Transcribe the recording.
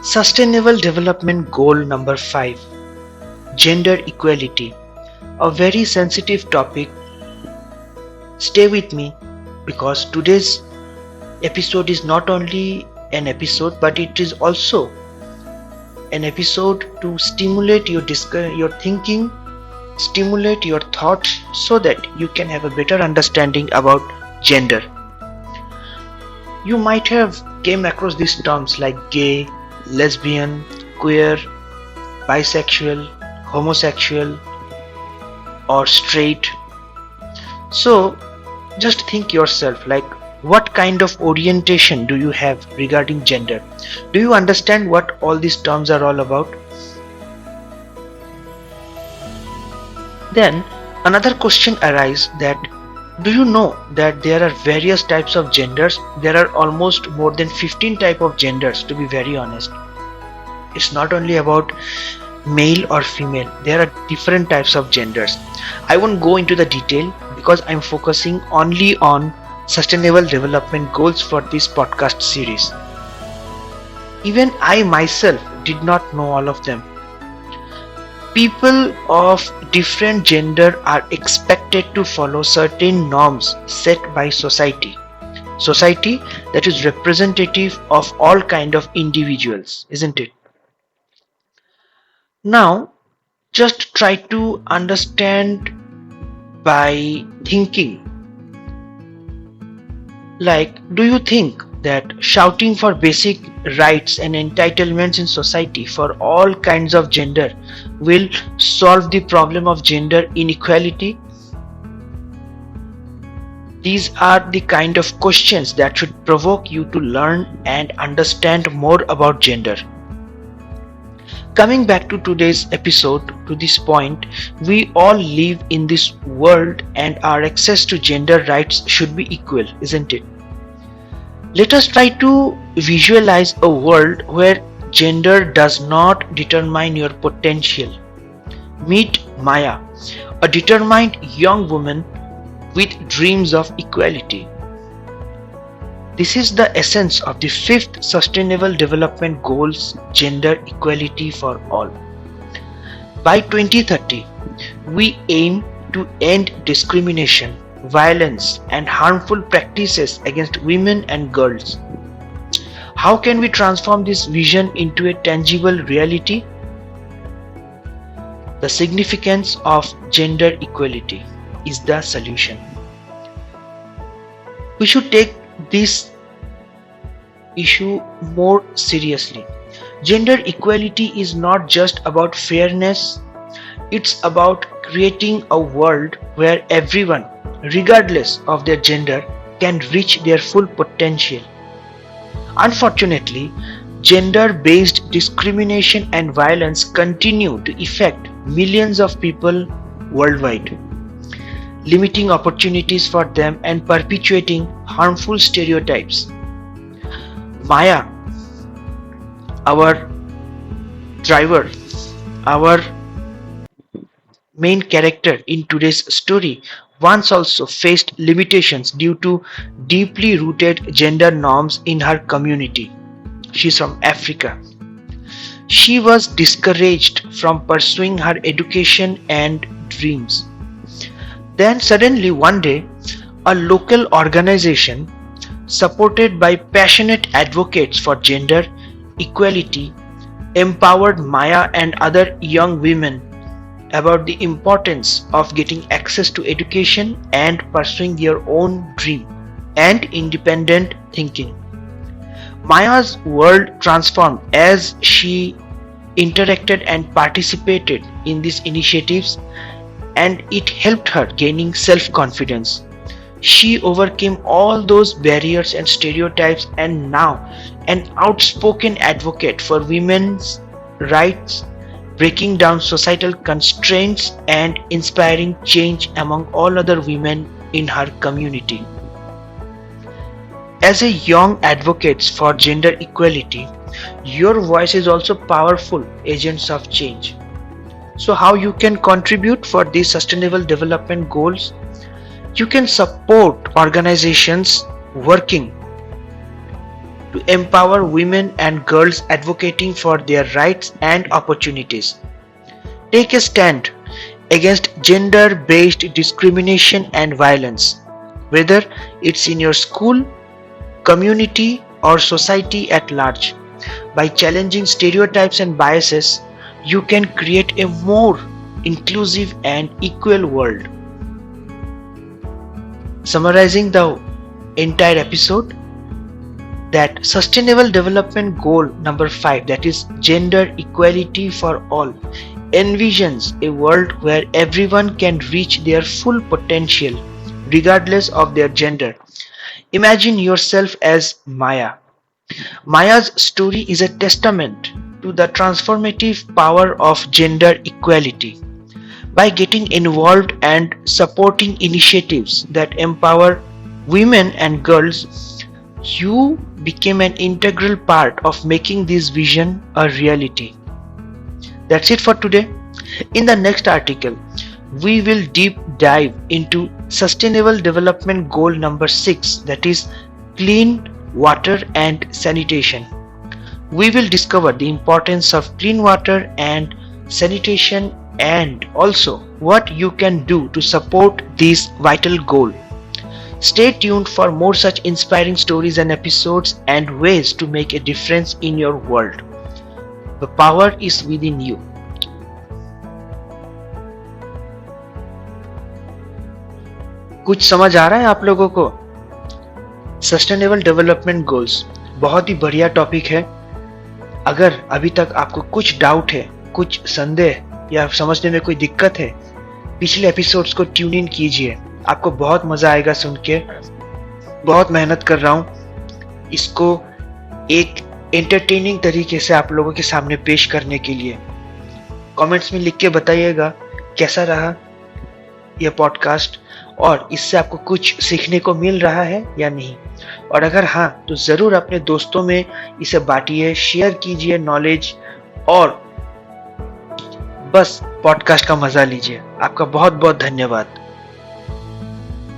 Sustainable Development Goal number 5, Gender Equality. A very sensitive topic. Stay with me because today's episode is not only an episode but it is also an episode to stimulate your thinking, stimulate your thoughts so that you can have a better understanding about gender. You might have came across these terms like gay, lesbian, queer, bisexual, homosexual or straight. So just think yourself, like, what kind of orientation do you have regarding gender? Do you understand what all these terms are all about? Then another question arises that do you know that there are various types of genders? There are almost more than 15 types of genders, to be very honest. It's not only about male or female. There are different types of genders. I won't go into the detail because I'm focusing only on sustainable development goals for this podcast series. Even I myself did not know all of them. People of different gender are expected to follow certain norms set by society. Society that is representative of all kind of individuals, isn't it? Now, just try to understand by thinking. Like, do you think that shouting for basic rights and entitlements in society for all kinds of gender will solve the problem of gender inequality? These are the kind of questions that should provoke you to learn and understand more about gender. Coming back to today's episode, to this point, we all live in this world and our access to gender rights should be equal, isn't it? Let us try to visualize a world where gender does not determine your potential. Meet Maya, a determined young woman with dreams of equality. This is the essence of the 5th Sustainable Development Goals, gender equality for all. By 2030, we aim to end discrimination, violence and harmful practices against women and girls. How can we transform this vision into a tangible reality? The significance of gender equality is the solution. We should take this issue more seriously. Gender equality is not just about fairness, it's about creating a world where everyone, regardless of their gender, can reach their full potential. Unfortunately, gender-based discrimination and violence continue to affect millions of people worldwide, limiting opportunities for them and perpetuating harmful stereotypes. Maya, our driver, our main character in today's story, once also faced limitations due to deeply rooted gender norms in her community. She's from Africa. She was discouraged from pursuing her education and dreams. Then suddenly one day, a local organization supported by passionate advocates for gender equality empowered Maya and other young women about the importance of getting access to education and pursuing their own dream and independent thinking. Maya's world transformed as she interacted and participated in these initiatives, and it helped her gaining self-confidence. She overcame all those barriers and stereotypes and now an outspoken advocate for women's rights, breaking down societal constraints and inspiring change among all other women in her community. As a young advocate for gender equality, your voice is also powerful agents of change. So how you can contribute for these sustainable development goals? You can support organizations working to empower women and girls advocating for their rights and opportunities. Take a stand against gender-based discrimination and violence, whether it's in your school, community, or society at large. By challenging stereotypes and biases, you can create a more inclusive and equal world. Summarizing the entire episode, that sustainable development goal number 5, that is gender equality for all, envisions a world where everyone can reach their full potential regardless of their gender. Imagine yourself as Maya. Maya's story is a testament to the transformative power of gender equality. By getting involved and supporting initiatives that empower women and girls, you became an integral part of making this vision a reality. That's it for today. In the next article, we will deep dive into Sustainable Development Goal number 6, that is clean water and sanitation. We will discover the importance of clean water and sanitation and also what you can do to support this vital goal. Stay tuned for more such inspiring stories and episodes and ways to make a difference in your world. The power is within you. कुछ समझ आ रहा है आप लोगों को? Sustainable development goals बहुत ही बढ़िया topic है। अगर अभी तक आपको कुछ डाउट है, कुछ संदेह या समझने में कोई दिक्कत है, पिछले एपिसोड्स को ट्यून इन कीजिए, आपको बहुत मजा आएगा सुन के। बहुत मेहनत कर रहा हूँ इसको एक एंटरटेनिंग तरीके से आप लोगों के सामने पेश करने के लिए। कमेंट्स में लिख के बताइएगा कैसा रहा यह पॉडकास्ट और इससे आपको कुछ सीखने को मिल रहा है या नहीं। और अगर हाँ, तो ज़रूर अपने दोस्तों में इसे बांटिए, शेयर कीजिए नॉलेज और बस पॉडकास्ट का मजा लीजिए। आपका बहुत बहुत धन्यवाद।